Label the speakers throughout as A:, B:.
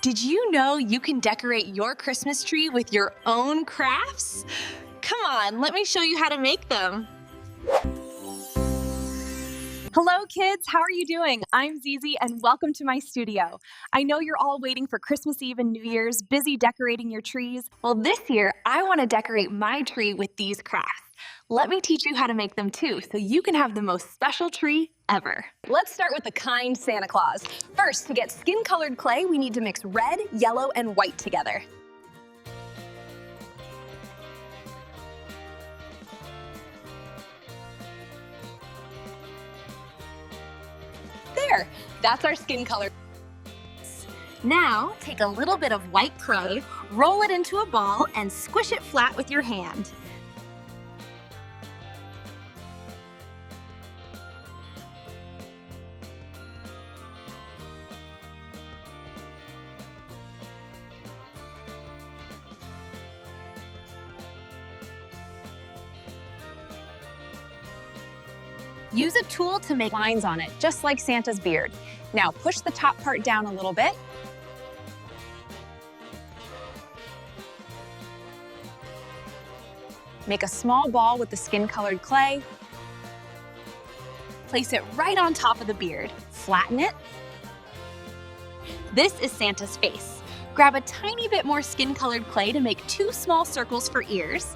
A: Did you know you can decorate your Christmas tree with your own crafts? Come on, let me show you how to make them.
B: Hello kids, how are you doing? I'm Zizi and welcome to my studio. I know you're all waiting for Christmas Eve and New Year's, busy decorating your trees.
A: Well, this year I want to decorate my tree with these crafts. Let me teach you how to make them too, so you can have the most special tree ever.
B: Let's start with the kind Santa Claus. First, to get skin-colored clay, we need to mix red, yellow, and white together. There, that's our skin color.
A: Now, take a little bit of white clay, roll it into a ball, and squish it flat with your hand. Use a tool to make
B: Lines on it, just like Santa's beard. Now push the top part down a little bit. Make a small ball with the skin-colored clay.
A: Place it right on top of the beard.
B: Flatten it.
A: This is Santa's face. Grab a tiny bit more skin-colored clay to make 2 small circles for ears.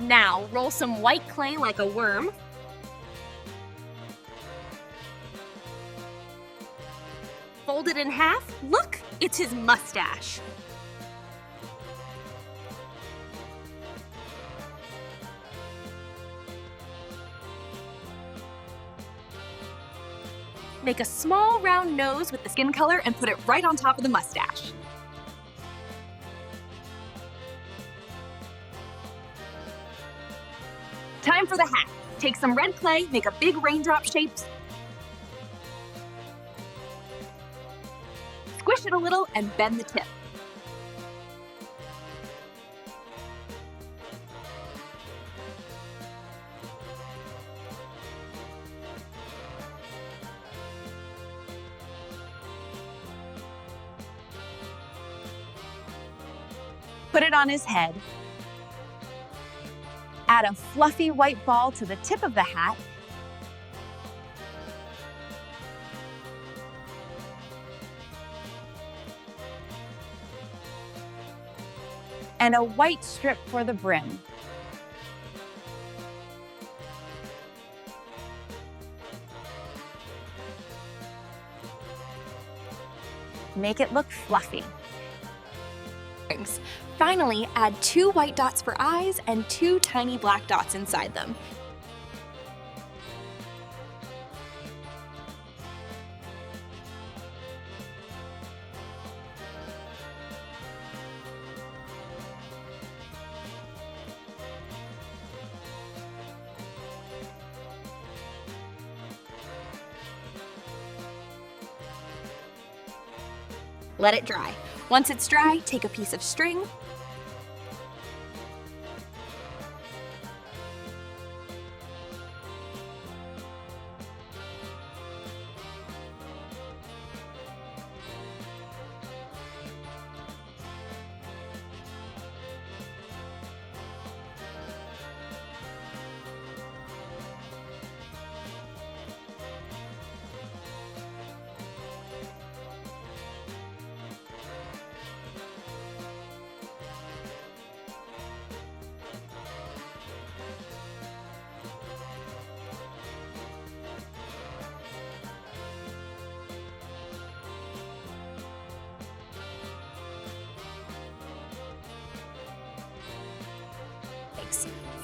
A: Now, roll some white clay like a worm. Fold it in half. Look, it's his mustache. Make a small round nose with the skin color and put it right on top of the mustache. Time for the hat. Take some red clay, make a big raindrop shape. Squish it a little and bend the tip.
B: Put it on his head. Add a fluffy white ball to the tip of the hat. And a white strip for the brim. Make it look fluffy.
A: Finally, add 2 white dots for eyes and 2 tiny black dots inside them. Let it dry. Once it's dry, take a piece of string,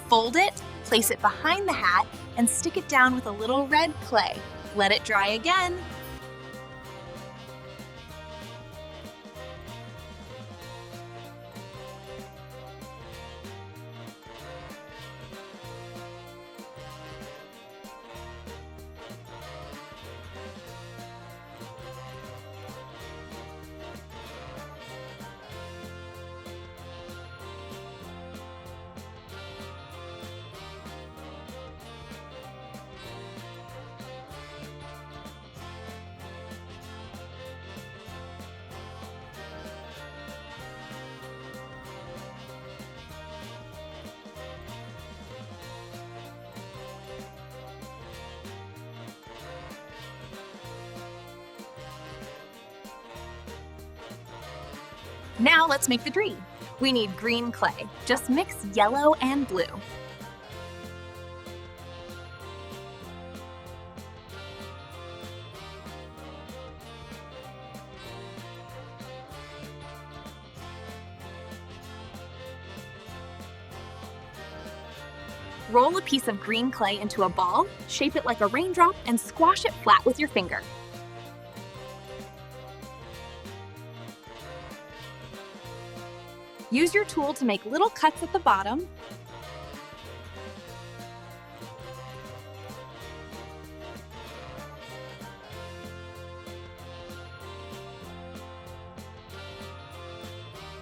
A: fold it, place it behind the hat, and stick it down with a little red clay. Let it dry again.
B: Now let's make the tree. We need green clay. Just mix yellow and blue. Roll a piece of green clay into a ball, shape it like a raindrop, and squash it flat with your finger. Use your tool to make little cuts at the bottom.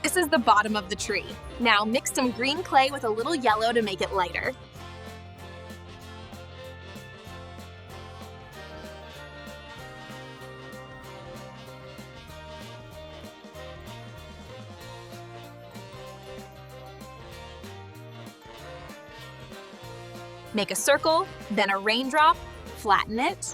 B: This is the bottom of the tree. Now mix some green clay with a little yellow to make it lighter. Make a circle, then a raindrop, flatten it.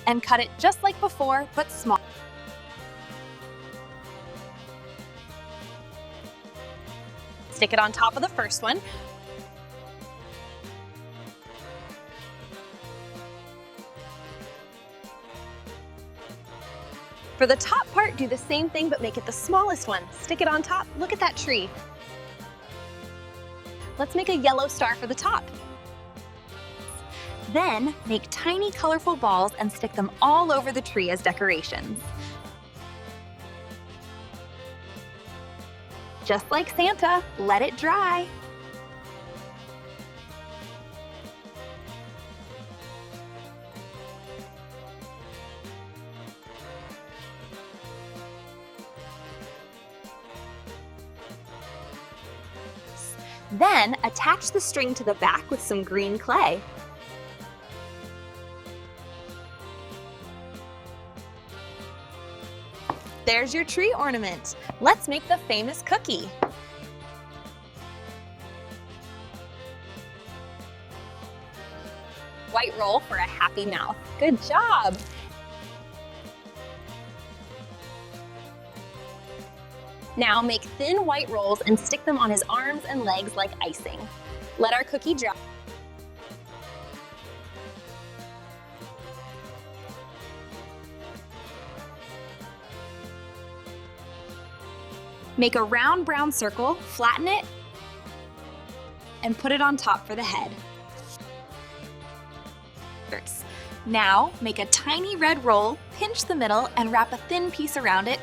B: And cut it just like before, but small. Stick it on top of the first one. For the top part, do the same thing, but make it the smallest one. Stick it on top. Look at that tree. Let's make a yellow star for the top. Then, make tiny colorful balls and stick them all over the tree as decorations. Just like Santa, let it dry. Then, attach the string to the back with some green clay. There's your tree ornament. Let's make the famous cookie. White roll for a happy mouth. Good job. Now make thin white rolls and stick them on his arms and legs like icing. Let our cookie dry. Make a round brown circle, flatten it, and put it on top for the head. Now, make a tiny red roll, pinch the middle, and wrap a thin piece around it.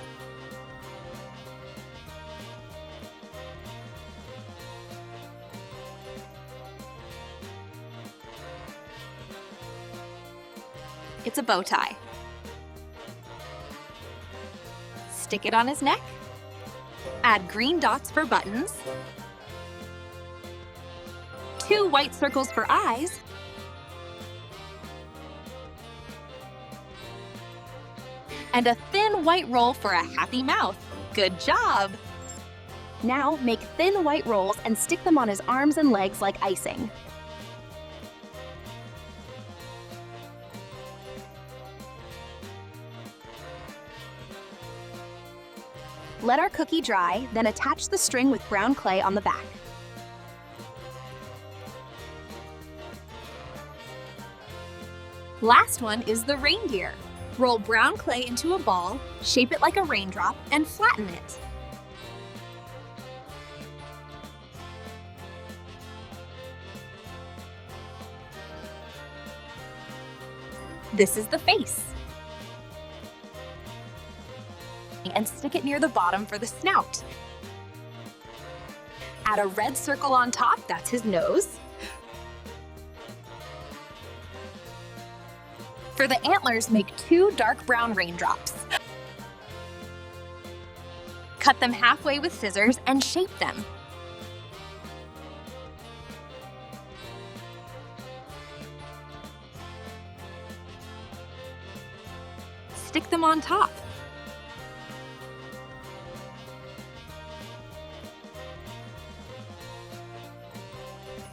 B: It's a bow tie. Stick it on his neck. Add green dots for buttons, 2 white circles for eyes, and a thin white roll for a happy mouth. Good job! Now make thin white rolls and stick them on his arms and legs like icing. Let our cookie dry, then attach the string with brown clay on the back. Last one is the reindeer. Roll brown clay into a ball, shape it like a raindrop, and flatten it. This is the face. And stick it near the bottom for the snout. Add a red circle on top, that's his nose. For the antlers, make 2 dark brown raindrops. Cut them halfway with scissors and shape them. Stick them on top.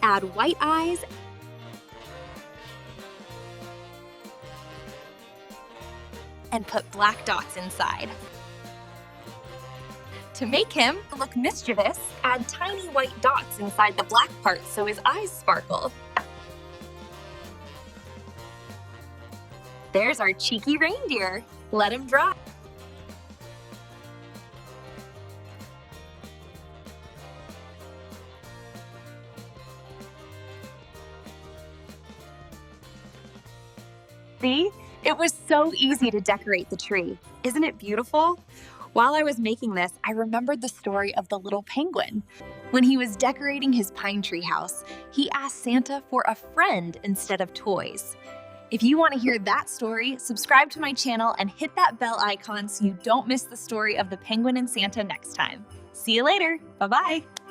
B: Add white eyes
A: and put black dots inside. To make him look mischievous, add tiny white dots inside the black part so his eyes sparkle. There's our cheeky reindeer. Let him dry. See? It was so easy to decorate the tree. Isn't it beautiful? While I was making this, I remembered the story of the little penguin. When he was decorating his pine tree house, he asked Santa for a friend instead of toys. If you want to hear that story, subscribe to my channel and hit that bell icon so you don't miss the story of the penguin and Santa next time. See you later. Bye-bye.